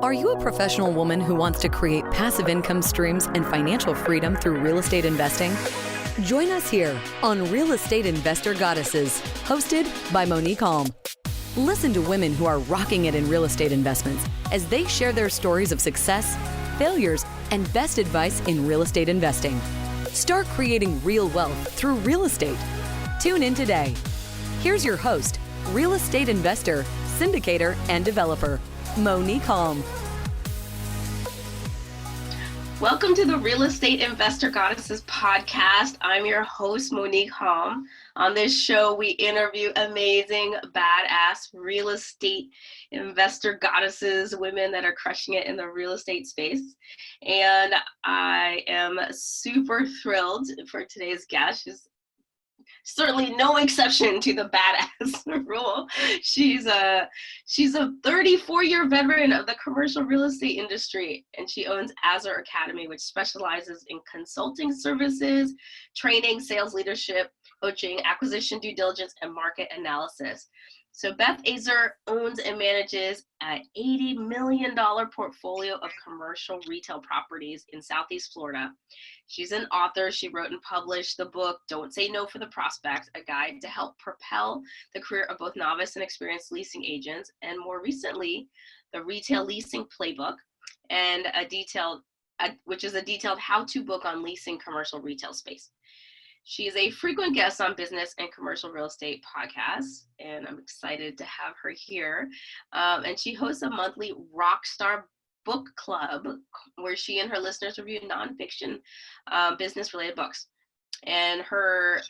Are you a professional woman who wants to create passive income streams and financial freedom through real estate investing? Join us here on Real Estate Investor Goddesses, hosted by Monick Halm. Listen to women who are rocking it in real estate investments as they share their stories of success, failures, and best advice in real estate investing. Start creating real wealth through real estate. Tune in today. Here's your host, real estate investor, syndicator, and developer, Monick Halm. Welcome to the Real Estate Investor Goddesses podcast. I'm your host, Monick Halm. On this show, we interview amazing, badass real estate investor goddesses, women that are crushing it in the real estate space. And I am super thrilled for today's guest. She's certainly no exception to the badass rule. She's a 34-year veteran of the commercial real estate industry, and she owns Azor Academy, which specializes in consulting services, training, sales leadership, coaching, acquisition due diligence, and market analysis. So Beth Azor owns and manages an $80 million portfolio of commercial retail properties in Southeast Florida. She's an author. She wrote and published the book, Don't Say No for the Prospect, a guide to help propel the career of both novice and experienced leasing agents, and more recently, the Retail Leasing Playbook, and which is a detailed how-to book on leasing commercial retail space. She is a frequent guest on business and commercial real estate podcasts, and I'm excited to have her here. And she hosts a monthly Rockstar Book Club where she and her listeners review nonfiction business-related books. And her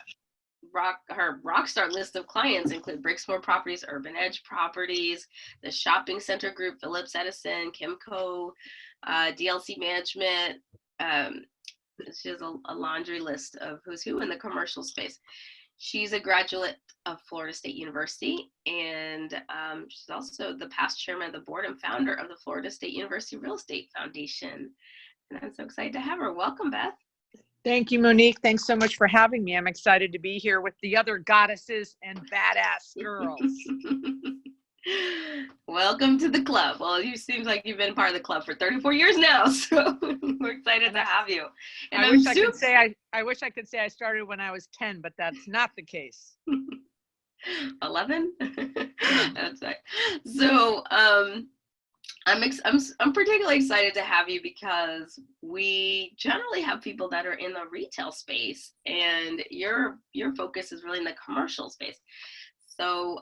Rockstar list of clients include Brixmor Properties, Urban Edge Properties, the Shopping Center Group, Phillips Edison, Kimco, DLC Management. She has a laundry list of who's who in the commercial space. She's a graduate of Florida State University, and she's also the past chairman of the board and founder of the Florida State University Real Estate Foundation. And I'm so excited to have her. Welcome, Beth. Thank you, Monick. Thanks so much for having me. I'm excited to be here with the other goddesses and badass girls. Welcome to the club. Well, you seems like you've been part of the club for 34 years now, so we're excited to have you. And I wish I could say I started when I was 10, but that's not the case. 11. That's right. So I'm particularly excited to have you because we generally have people that are in the retail space, and your focus is really in the commercial space. So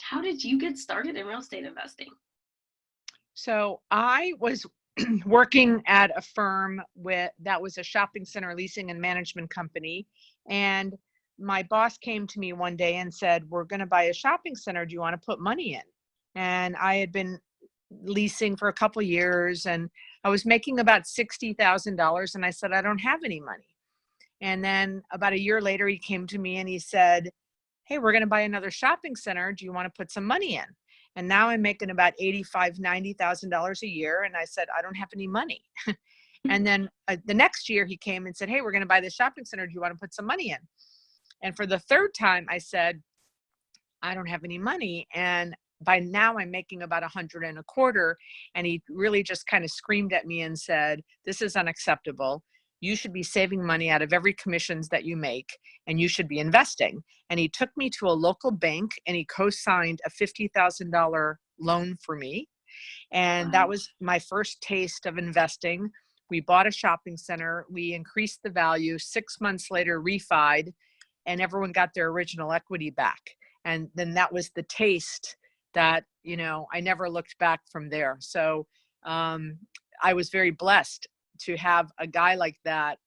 how did you get started in real estate investing? So I was working at a firm that was a shopping center leasing and management company. And my boss came to me one day and said, "We're going to buy a shopping center. Do you want to put money in?" And I had been leasing for a couple of years, and I was making about $60,000. And I said, "I don't have any money." And then about a year later, he came to me and he said, "Hey, we're going to buy another shopping center. Do you want to put some money in?" And now I'm making about $85,000, $90,000 a year. And I said, "I don't have any money." And then the next year he came and said, "Hey, we're going to buy this shopping center. Do you want to put some money in?" And for the third time, I said, "I don't have any money." And by now I'm making about 100 and a quarter. And he really just kind of screamed at me and said, "This is unacceptable. You should be saving money out of every commissions that you make, and you should be investing." And he took me to a local bank and he co-signed a $50,000 loan for me. And Wow. That was my first taste of investing. We bought a shopping center. We increased the value. 6 months later, refied, and everyone got their original equity back. And then that was the taste that, I never looked back from there. So I was very blessed to have a guy like that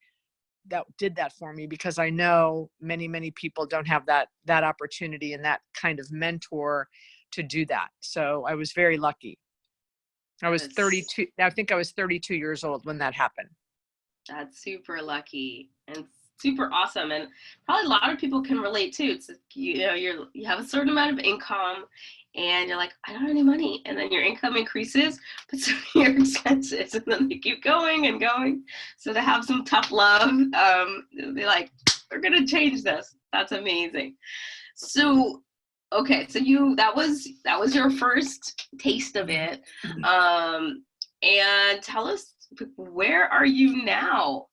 did that for me, because I know many, many people don't have that opportunity and that kind of mentor to do that. So I was very lucky. I was 32. I think I was 32 years old when that happened. That's super lucky and super awesome. And probably a lot of people can relate too. It's, you have a certain amount of income and you're like, "I don't have any money." And then your income increases, but so do your expenses, and then they keep going and going. So to have some tough love, be like, "We're going to change this." That's amazing. So okay, so that was your first taste of it. And tell us, where are you now?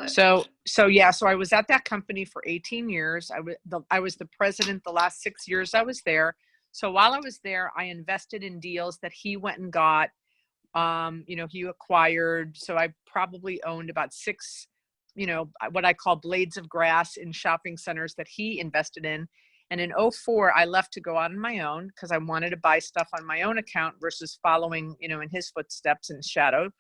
So I was at that company for 18 years. I was the president the last 6 years I was there. So while I was there, I invested in deals that he went and got. He acquired. So I probably owned about 6, what I call blades of grass in shopping centers that he invested in. And in 2004, I left to go out on my own because I wanted to buy stuff on my own account versus following, in his footsteps and shadow.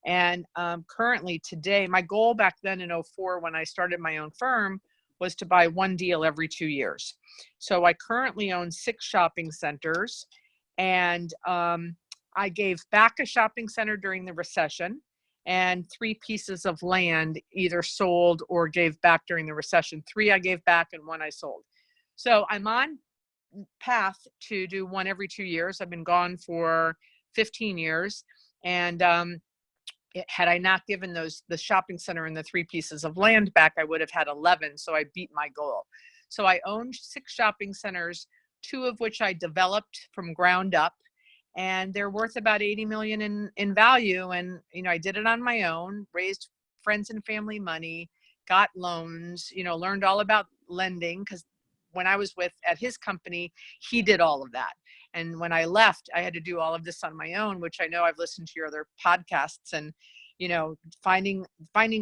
And currently today, my goal back then in 2004, when I started my own firm, was to buy one deal every 2 years. So I currently own 6 shopping centers, and I gave back a shopping center during the recession, and 3 pieces of land either sold or gave back during the recession. 3 I gave back and 1 I sold. So I'm on path to do one every 2 years. I've been gone for 15 years. And had I not given the shopping center and the 3 pieces of land back, I would have had 11. So I beat my goal. So I owned 6 shopping centers, 2 of which I developed from ground up. And they're worth about 80 million in value. And, I did it on my own, raised friends and family money, got loans, learned all about lending, because when I was at his company, he did all of that. And when I left, I had to do all of this on my own, which I know I've listened to your other podcasts, and, finding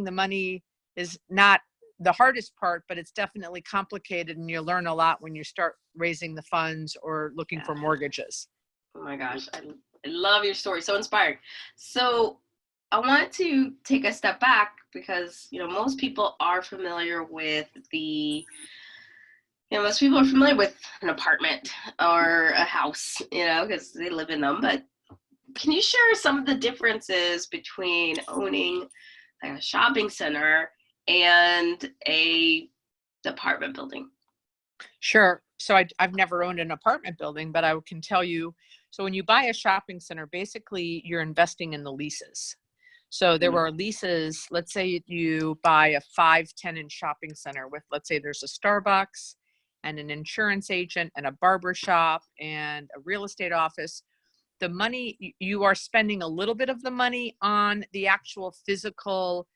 the money is not the hardest part, but it's definitely complicated. And you learn a lot when you start raising the funds or looking for mortgages. Oh my gosh, I love your story. So inspiring. So I want to take a step back because, most people are familiar with most people are familiar with an apartment or a house, because they live in them. But can you share some of the differences between owning a shopping center and a apartment building? Sure. So I've never owned an apartment building, but I can tell you, so when you buy a shopping center, basically you're investing in the leases. So there are leases. Let's say you buy a 5-tenant shopping center with, let's say there's a Starbucks and an insurance agent and a barber shop and a real estate office. The money, you are spending a little bit of the money on the actual physical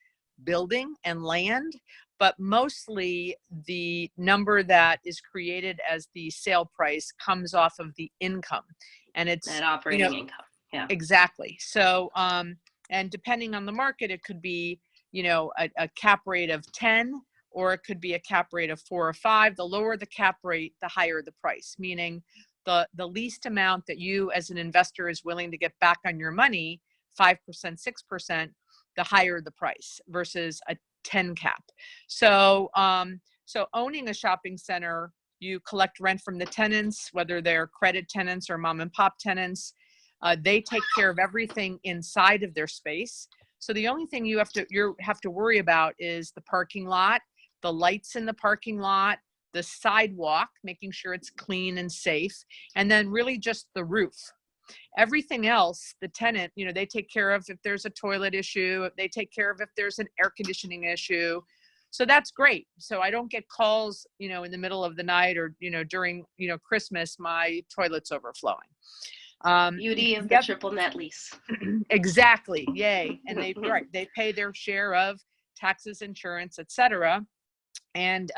building and land, but mostly the number that is created as the sale price comes off of the income. And it's that operating income. Yeah, exactly. So, and depending on the market, it could be, a cap rate of 10, or it could be a cap rate of 4 or 5. The lower the cap rate, the higher the price, meaning the least amount that you as an investor is willing to get back on your money, 5%, 6%, the higher the price versus a 10 cap. So, so owning a shopping center, you collect rent from the tenants, whether they're credit tenants or mom and pop tenants. They take care of everything inside of their space. So the only thing you have to worry about is the parking lot, the lights in the parking lot, the sidewalk, making sure it's clean and safe, and then really just the roof. Everything else, the tenant, they take care of if there's a toilet issue, they take care of if there's an air conditioning issue. So that's great. So I don't get calls, in the middle of the night or, during, Christmas, my toilet's overflowing. Beauty of the triple net lease. Exactly. Yay. And they pay their share of taxes, insurance, etc. And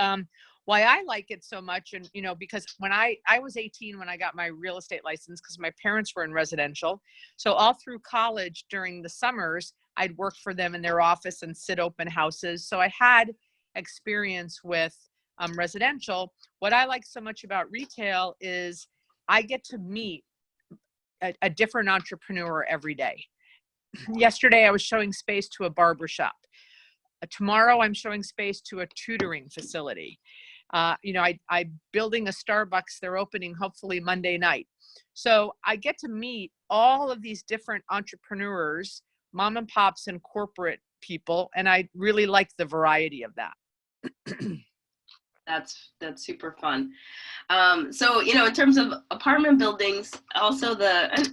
why I like it so much, and because when I was 18 when I got my real estate license, because my parents were in residential. So all through college during the summers, I'd work for them in their office and sit open houses. So I had experience with residential. What I like so much about retail is I get to meet a different entrepreneur every day. Yesterday, I was showing space to a barber shop. Tomorrow, I'm showing space to a tutoring facility. I'm building a Starbucks. They're opening hopefully Monday night. So I get to meet all of these different entrepreneurs, mom and pops and corporate people. And I really like the variety of that. That's super fun. So, in terms of apartment buildings, also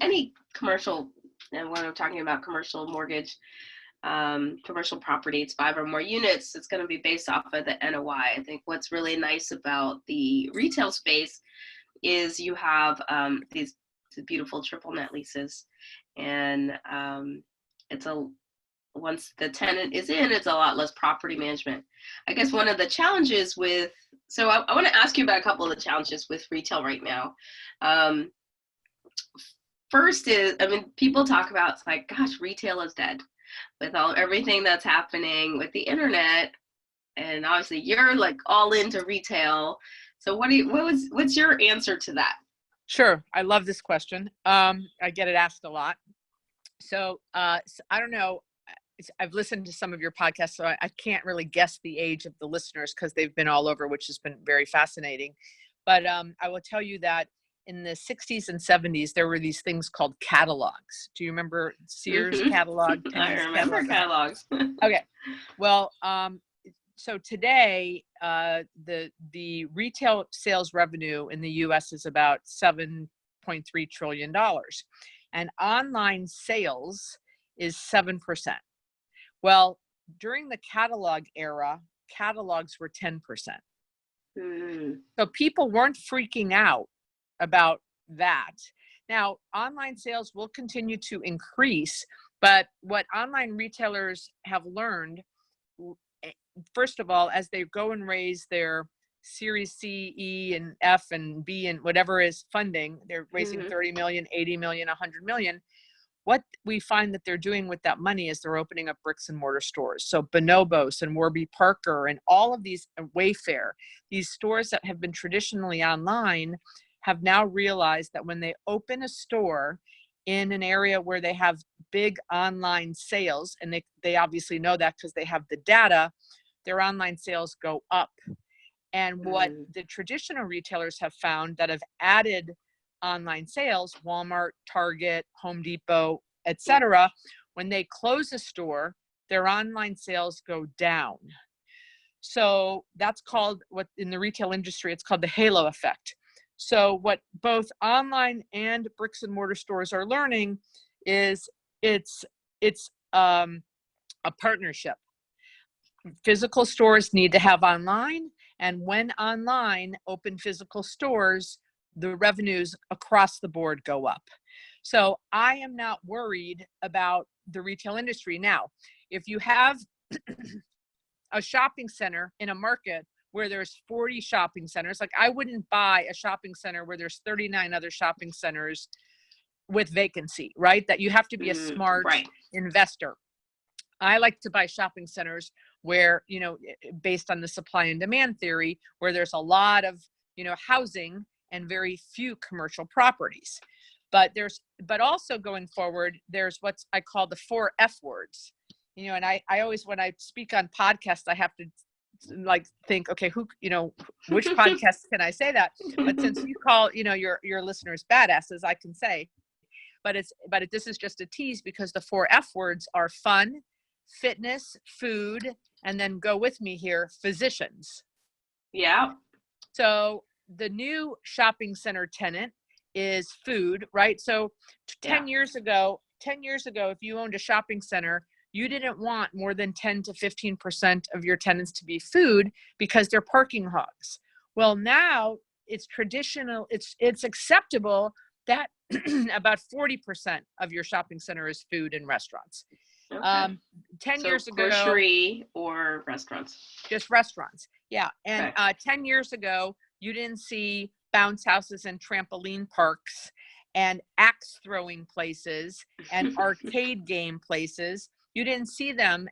any commercial, and when I'm talking about commercial mortgage, commercial property, it's 5 or more units, it's going to be based off of the NOI. I think what's really nice about the retail space is you have these beautiful triple net leases, and once the tenant is in, it's a lot less property management. I guess one of the challenges so I want to ask you about a couple of the challenges with retail right now. First is, people talk about, it's like, gosh, retail is dead with everything that's happening with the internet. And obviously you're like all into retail. So what's your answer to that? Sure. I love this question. I get it asked a lot. So I don't know. I've listened to some of your podcasts, so I can't really guess the age of the listeners because they've been all over, which has been very fascinating. But I will tell you that in the 60s and 70s, there were these things called catalogs. Do you remember Sears catalog? I remember catalogs. Okay. Well, so today, the retail sales revenue in the U.S. is about $7.3 trillion, and online sales is 7%. Well, during the catalog era, catalogs were 10%. So people weren't freaking out about that. Now, online sales will continue to increase, but what online retailers have learned, first of all, as they go and raise their Series C, E, and F, and B, and whatever is funding, they're raising 30 million, 80 million, 100 million. What we find that they're doing with that money is they're opening up bricks and mortar stores. So Bonobos and Warby Parker and all of these, Wayfair, these stores that have been traditionally online have now realized that when they open a store in an area where they have big online sales, and they obviously know that because they have the data, their online sales go up. And what the traditional retailers have found that have added online sales, Walmart, Target, Home Depot, etc., when they close a store, their online sales go down. So that's called, what in the retail industry, it's called the halo effect. So what both online and bricks and mortar stores are learning is it's a partnership. Physical stores need to have online, and when online open physical stores, the revenues across the board go up. So I am not worried about the retail industry. Now, if you have a shopping center in a market where there's 40 shopping centers, like I wouldn't buy a shopping center where there's 39 other shopping centers with vacancy, right? That you have to be a smart investor. I like to buy shopping centers where, based on the supply and demand theory, where there's a lot of, housing and very few commercial properties. But also going forward, there's what I call the 4 F words, and I always, when I speak on podcasts, I have to think, okay, which podcast can I say that? But since you call, your listeners badasses, I can say, but this is just a tease because the 4 F words are fun, fitness, food, and then go with me here, physicians. Yeah. So the new shopping center tenant is food, right? So 10 years ago, if you owned a shopping center, you didn't want more than 10 to 15% of your tenants to be food because they're parking hogs. Well, now it's traditional, it's acceptable that about 40% of your shopping center is food and restaurants. Okay. 10 years ago, grocery or restaurants? Just restaurants. Yeah. And 10 years ago, you didn't see bounce houses and trampoline parks and axe throwing places and arcade game places. You didn't see them,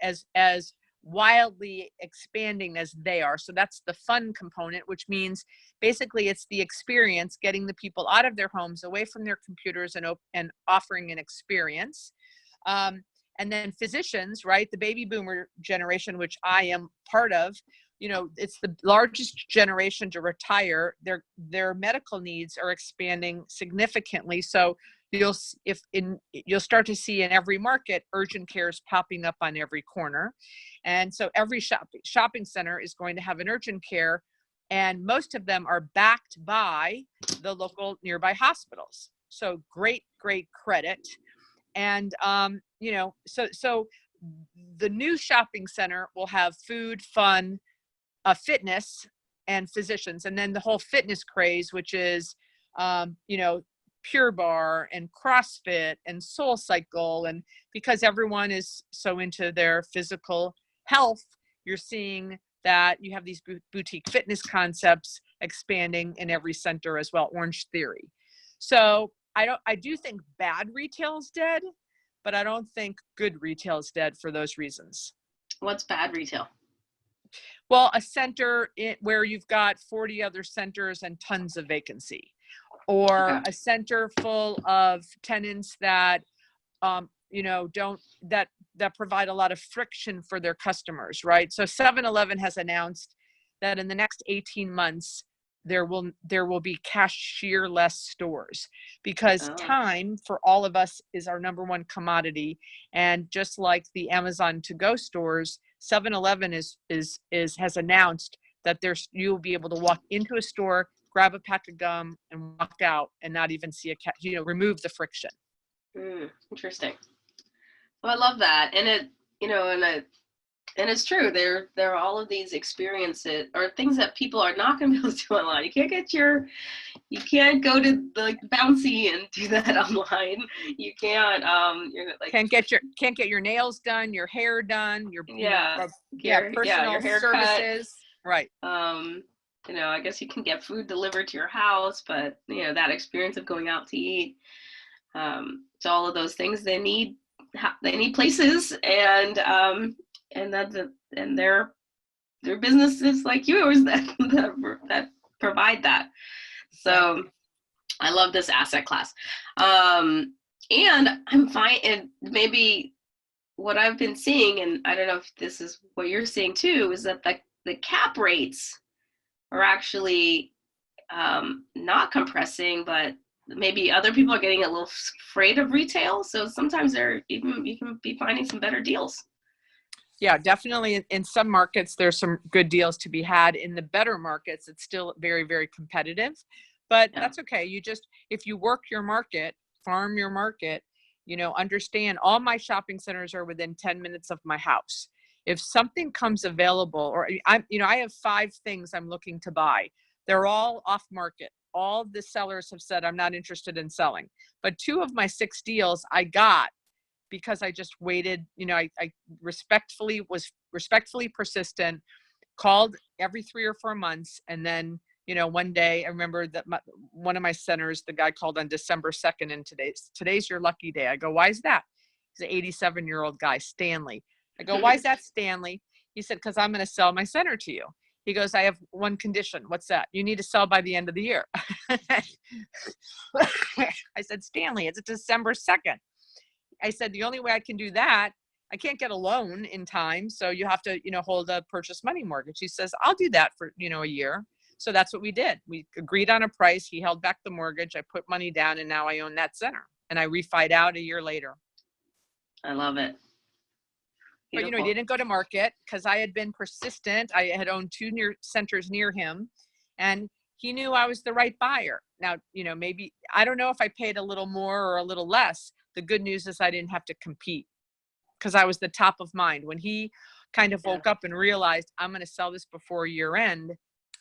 as wildly expanding as they are. So that's the fun component, which means basically it's the experience, getting the people out of their homes, away from their computers, and offering an experience. And then physicians, right? The baby boomer generation, which I am part of, it's the largest generation to retire. Their medical needs are expanding significantly. So you'll start to see in every market urgent cares popping up on every corner, and so every shopping center is going to have an urgent care, and most of them are backed by the local nearby hospitals. So great credit, and so the new shopping center will have food, fun, fitness, and physicians. And then the whole fitness craze, which is, Pure Barre and CrossFit and Soul Cycle. And because everyone is so into their physical health, you're seeing that you have these boutique fitness concepts expanding in every center as well. Orange Theory. So I do think bad retail is dead, but I don't think good retail is dead for those reasons. What's bad retail? Well, a center where you've got 40 other centers and tons of vacancy, or a center full of tenants that, that provide a lot of friction for their customers, right? So 7-Eleven has announced that in the next 18 months, there will be cashier-less stores, because time for all of us is our number one commodity. And just like the Amazon to-go stores, 7-Eleven has announced that you'll be able to walk into a store, grab a pack of gum, and walk out and not even see remove the friction. Interesting. Well, I love that. And and it's true. There are all of these experiences or things that people are not going to be able to do online. You can't go to the Bouncy and do that online. You can't, can't get your nails done, your hair done, your personal your services. Right. I guess you can get food delivered to your house, but that experience of going out to eat, so all of those things, they need places, and their businesses like yours that provide that. So I love this asset class. And I'm fine. And maybe what I've been seeing, and I don't know if this is what you're seeing too, is that the cap rates are actually not compressing, but maybe other people are getting a little afraid of retail. So sometimes you can be finding some better deals. Yeah, definitely. In some markets, there's some good deals to be had. In the better markets, it's still very, very competitive, but that's okay. If you work your market, farm your market, understand all my shopping centers are within 10 minutes of my house. If something comes available, or I have 5 things I'm looking to buy. They're all off market. All the sellers have said, I'm not interested in selling, but 2 of my 6 deals I got because I just waited. I was respectfully persistent, called every 3 or 4 months. And then, one day I remember that one of my centers, the guy called on December 2nd, and today's your lucky day. I go, why is that? He's an 87-year-old guy, Stanley. I go, why is that, Stanley? He said, because I'm going to sell my center to you. He goes, I have one condition. What's that? You need to sell by the end of the year. I said, Stanley, it's December 2nd. I said, the only way I can do that, I can't get a loan in time. So you have to, hold a purchase money mortgage. He says, I'll do that for, a year. So that's what we did. We agreed on a price. He held back the mortgage. I put money down, and now I own that center. And I refied out a year later. I love it. Beautiful. But, he didn't go to market because I had been persistent. I had owned 2 centers near him, and he knew I was the right buyer. Now, maybe, I don't know if I paid a little more or a little less. The good news is I didn't have to compete because I was the top of mind. When he kind of woke up and realized I'm going to sell this before year end,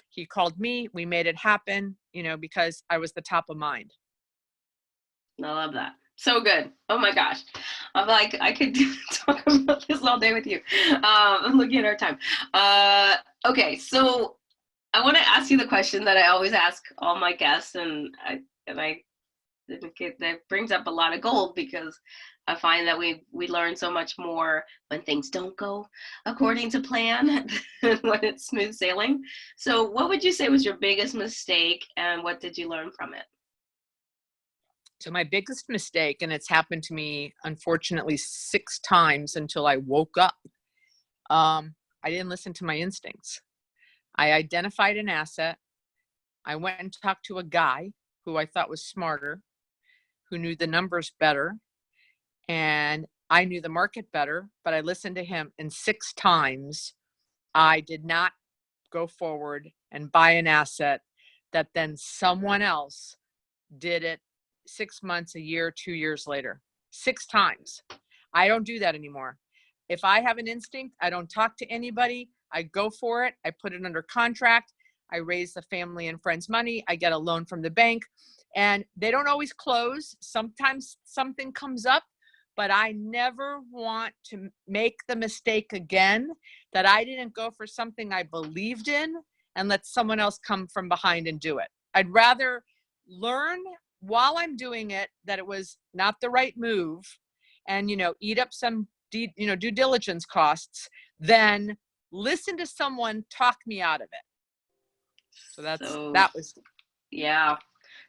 he called me. We made it happen, because I was the top of mind. I love that. So good. Oh my gosh. I'm like, I could talk about this all day with you. I'm looking at our time. Okay. So I want to ask you the question that I always ask all my guests, and that brings up a lot of gold, because I find that we learn so much more when things don't go according to plan than when it's smooth sailing. So what would you say was your biggest mistake, and what did you learn from it? So my biggest mistake, and it's happened to me, unfortunately, 6 times until I woke up, I didn't listen to my instincts. I identified an asset. I went and talked to a guy who I thought was smarter, who knew the numbers better, and I knew the market better, but I listened to him, and 6 times I did not go forward and buy an asset that then someone else did it 6 months, a year, 2 years later. 6 times. I don't do that anymore. If I have an instinct, I don't talk to anybody. I go for it. I put it under contract. I raise the family and friends money. I get a loan from the bank, and they don't always close. Sometimes something comes up, but I never want to make the mistake again that I didn't go for something I believed in and let someone else come from behind and do it. I'd rather learn while I'm doing it that it was not the right move and, eat up some, due diligence costs than listen to someone talk me out of it. So that was. Yeah.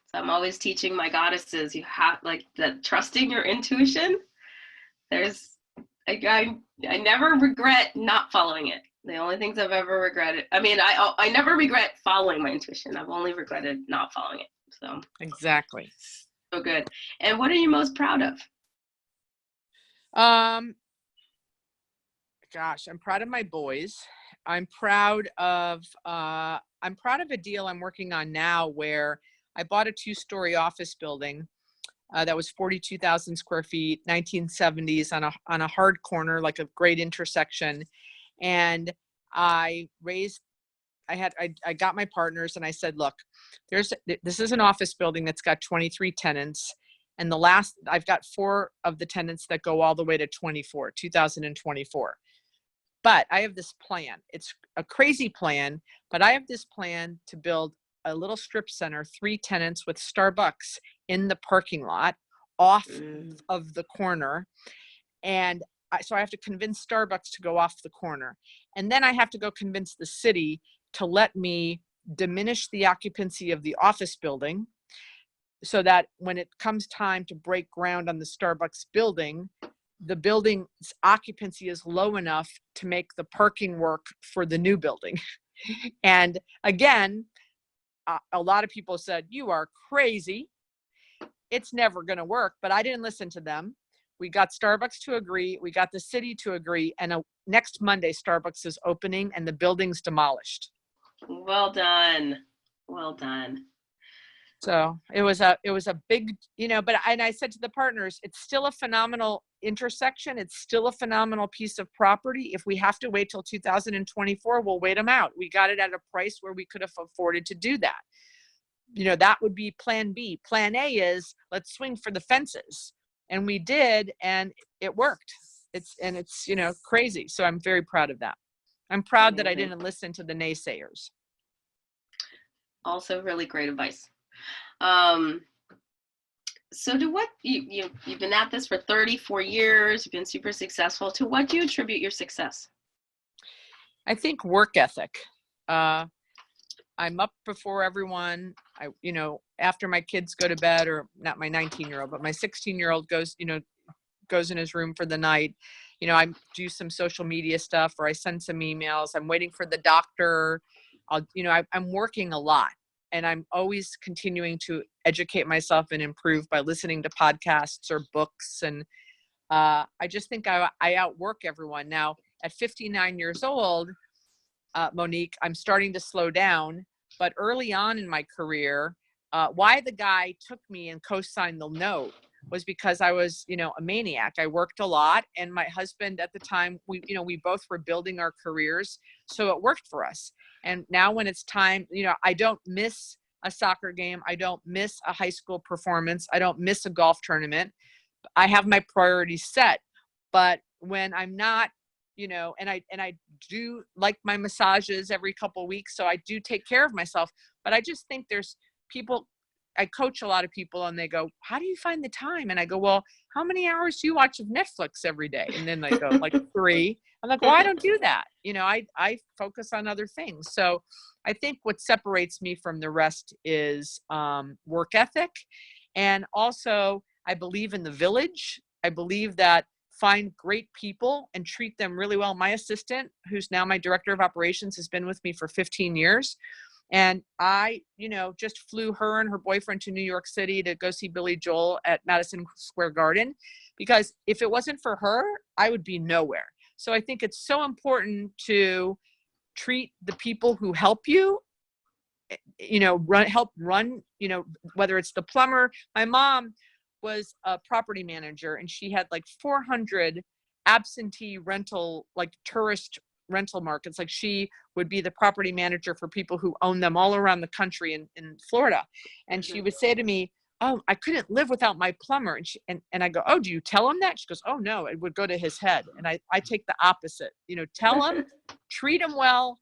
So I'm always teaching my goddesses, you have that trusting your intuition. I never regret not following it. The only things I've ever regretted, I never regret following my intuition. I've only regretted not following it. So exactly. So good. And what are you most proud of? Gosh, I'm proud of my boys. I'm proud of a deal I'm working on now where I bought a 2-story office building that was 42,000 square feet, 1970s on a hard corner, like a great intersection. And I got my partners and I said, look, this is an office building that's got 23 tenants. And I've got 4 of the tenants that go all the way to 2024. But I have this plan. It's a crazy plan, but I have this plan to build a little strip center, 3 tenants with Starbucks in the parking lot off of the corner. And so I have to convince Starbucks to go off the corner. And then I have to go convince the city to let me diminish the occupancy of the office building so that when it comes time to break ground on the Starbucks building, the building's occupancy is low enough to make the parking work for the new building. And again, a lot of people said, you are crazy. It's never going to work, but I didn't listen to them. We got Starbucks to agree. We got the city to agree. And next Monday, Starbucks is opening and the building's demolished. Well done. Well done. So it was a big, and I said to the partners, it's still a phenomenal intersection. It's still a phenomenal piece of property. If we have to wait till 2024, we'll wait them out. We got it at a price where we could have afforded to do that. That would be plan B. Plan A is let's swing for the fences. And we did, and it worked. It's crazy. So I'm very proud of that. I'm proud that I didn't listen to the naysayers. Also really great advice. So you've been at this for 34 years, you've been super successful. To what do you attribute your success? I think work ethic. I'm up before everyone. After my kids go to bed, or not my 19-year-old, but my 16-year-old goes in his room for the night. I do some social media stuff, or I send some emails. I'm waiting for the doctor. I'm working a lot. And I'm always continuing to educate myself and improve by listening to podcasts or books. And I just think I outwork everyone. Now, at 59 years old, Monick, I'm starting to slow down. But early on in my career, why the guy took me and co-signed the note was because I was, a maniac. I worked a lot. And my husband at the time, we both were building our careers. So it worked for us. And now when it's time, I don't miss a soccer game. I don't miss a high school performance. I don't miss a golf tournament. I have my priorities set. But when I'm not, and I do like my massages every couple of weeks. So I do take care of myself. But I just think there's people, I coach a lot of people and they go, how do you find the time? And I go, well, how many hours do you watch of Netflix every day? And then they go like 3. I'm like, well, I don't do that. I focus on other things. So I think what separates me from the rest is work ethic. And also I believe in the village. I believe that find great people and treat them really well. My assistant, who's now my director of operations, has been with me for 15 years. And I, just flew her and her boyfriend to New York City to go see Billy Joel at Madison Square Garden, because if it wasn't for her, I would be nowhere. So I think it's so important to treat the people who help you, help run, whether it's the plumber. My mom was a property manager and she had like 400 absentee rental, like tourist rental markets. Like she would be the property manager for people who own them all around the country in Florida. And she would say to me, oh, I couldn't live without my plumber. And I go, oh, do you tell him that? She goes, oh no, it would go to his head. And I take the opposite, tell him, treat him well.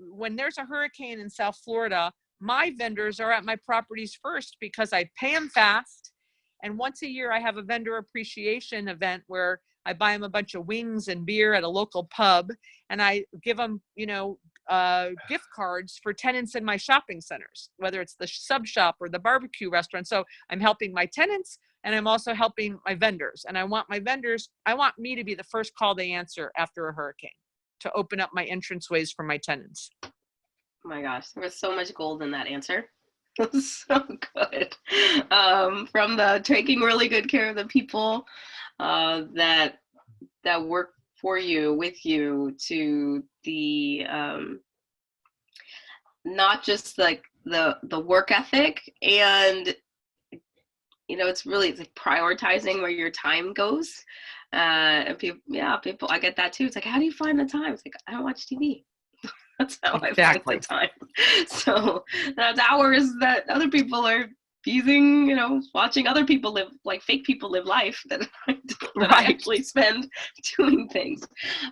When there's a hurricane in South Florida, my vendors are at my properties first because I pay them fast. And once a year I have a vendor appreciation event where I buy them a bunch of wings and beer at a local pub, and I give them, gift cards for tenants in my shopping centers, whether it's the sub shop or the barbecue restaurant. So I'm helping my tenants and I'm also helping my vendors. And I want me to be the first call they answer after a hurricane to open up my entranceways for my tenants. Oh my gosh, there was so much gold in that answer. It was so good. From the taking really good care of the people that work for you, with you, to the not just like the work ethic, and it's like prioritizing where your time goes. And people, I get that too. It's like, how do you find the time? It's like, I don't watch TV. That's how I find the time. So that's hours that other people are using, watching other people live, like fake people live life that I actually spend doing things.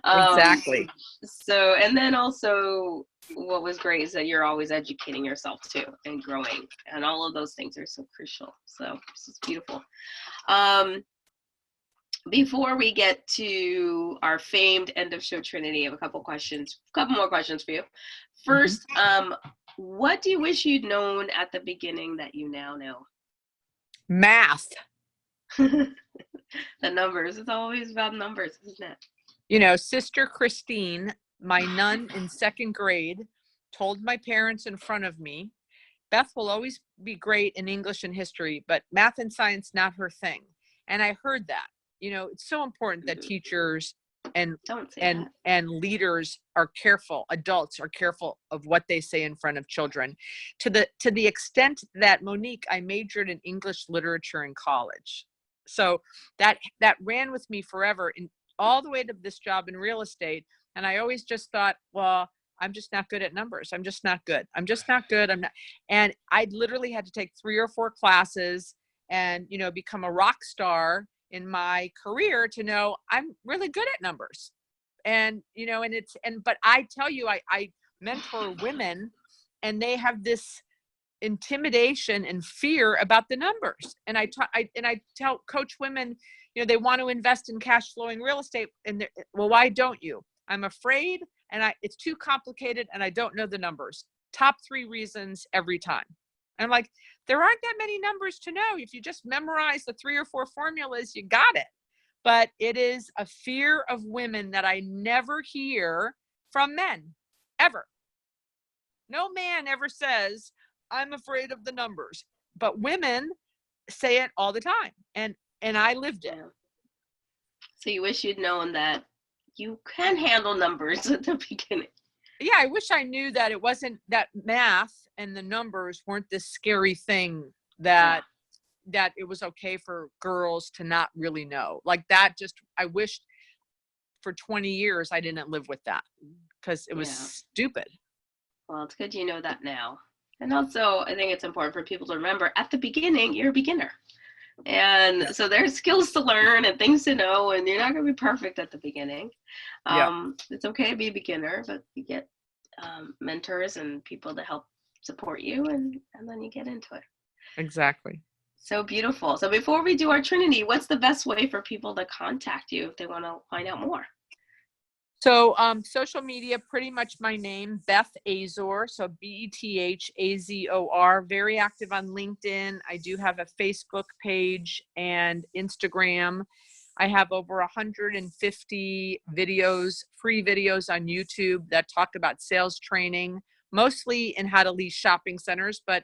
Exactly. So, and then also what was great is that you're always educating yourself too and growing, and all of those things are so crucial. So this is beautiful. Before we get to our famed end of show Trinity, I have a couple more questions for you. First, what do you wish you'd known at the beginning that you now know? Math. The numbers. It's always about numbers, isn't it? Sister Christine, my nun in second grade, told my parents in front of me, Beth will always be great in English and history, but math and science, not her thing. And I heard that. It's so important that teachers and leaders are careful, adults are careful of what they say in front of children, to the extent that, Monique, I majored in English literature in college. So that ran with me forever, in all the way to this job in real estate. And I always just thought, well, I'm just not good at numbers. I'm just not good. And I literally had to take 3 or 4 classes and, become a rock star in my career to know I'm really good at numbers. And, but I tell you, I mentor women, and they have this intimidation and fear about the numbers. And I coach women, they want to invest in cash flowing real estate. And well, why don't you? I'm afraid, and it's too complicated, and I don't know the numbers. Top 3 reasons every time. I'm like, there aren't that many numbers to know. If you just memorize the 3 or 4 formulas, you got it. But it is a fear of women that I never hear from men, ever. No man ever says, I'm afraid of the numbers. But women say it all the time. And I lived it. So you wish you'd known that you can handle numbers at the beginning. Yeah, I wish I knew that it wasn't, that math and the numbers weren't this scary thing that it was okay for girls to not really know. Like that, I wished for 20 years I didn't live with that, because it was stupid. Well, it's good you know that now. And also, I think it's important for people to remember, at the beginning, you're a beginner. And so there's skills to learn and things to know, and you're not going to be perfect at the beginning. It's okay to be a beginner, but you get mentors and people to help support you, and then you get into it. Exactly. So beautiful. So before we do our Trinity, what's the best way for people to contact you if they want to find out more? So social media, pretty much my name, Beth Azor. So BETHAZOR. Very active on LinkedIn. I do have a Facebook page and Instagram. I have over 150 videos, free videos on YouTube that talk about sales training, mostly in how to lease shopping centers, but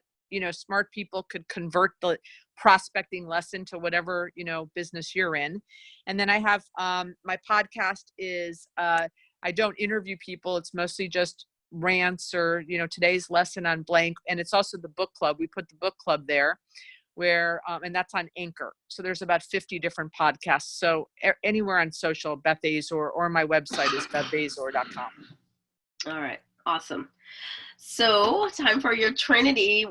smart people could convert the prospecting lesson to whatever, business you're in. And then I have, my podcast is, I don't interview people. It's mostly just rants or, today's lesson on blank. And it's also the book club. We put the book club there, where, and that's on Anchor. So there's about 50 different podcasts. So anywhere on social, Beth Azor, or my website is bethazor.com. All right. Awesome. So time for your Trinity.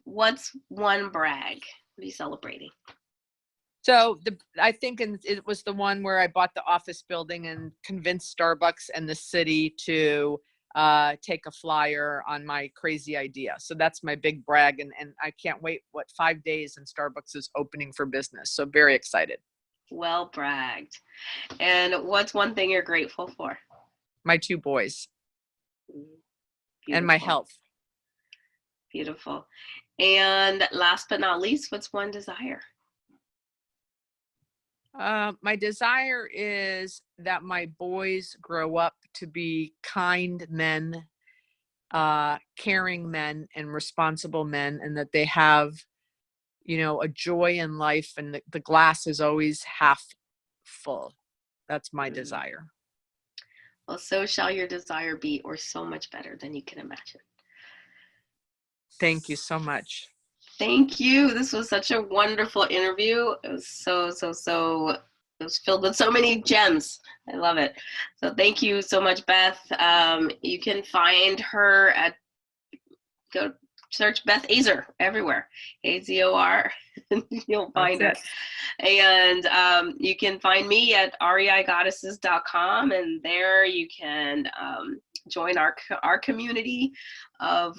What's one brag? What are you celebrating? So I think it was the one where I bought the office building and convinced Starbucks and the city to take a flyer on my crazy idea. So that's my big brag. And I can't wait, 5 days and Starbucks is opening for business. So very excited. Well bragged. And what's one thing you're grateful for? My 2 boys. Beautiful. And my health. Beautiful. And last but not least, what's one desire? My desire is that my boys grow up to be kind men, caring men, and responsible men, and that they have, a joy in life, and the glass is always half full. That's my desire. Well, so shall your desire be, or so much better than you can imagine. Thank you so much. Thank you. This was such a wonderful interview. It was it was filled with so many gems. I love it. So thank you so much, Beth. You can find her go search Beth Azor everywhere. Azor. You'll find it. And you can find me at reigoddesses.com, and there you can join our community of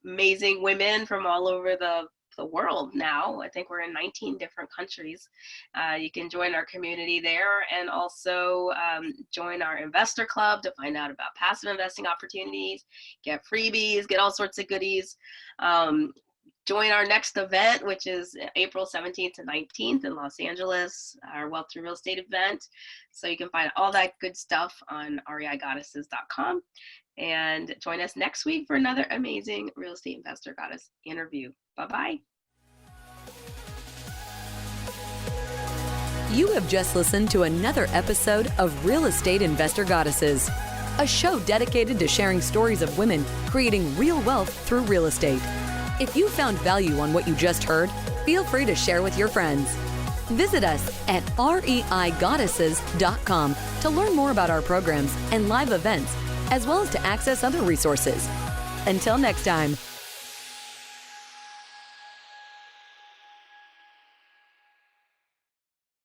amazing women from all over the world now. I think we're in 19 different countries. You can join our community there, and also join our investor club to find out about passive investing opportunities, get freebies, get all sorts of goodies. Join our next event, which is April 17th to 19th in Los Angeles, our Wealth Through Real Estate event. So you can find all that good stuff on reigoddesses.com. And join us next week for another amazing Real Estate Investor Goddess interview. Bye-bye. You have just listened to another episode of Real Estate Investor Goddesses, a show dedicated to sharing stories of women creating real wealth through real estate. If you found value on what you just heard, feel free to share with your friends. Visit us at reigoddesses.com to learn more about our programs and live events, as well as to access other resources. Until next time.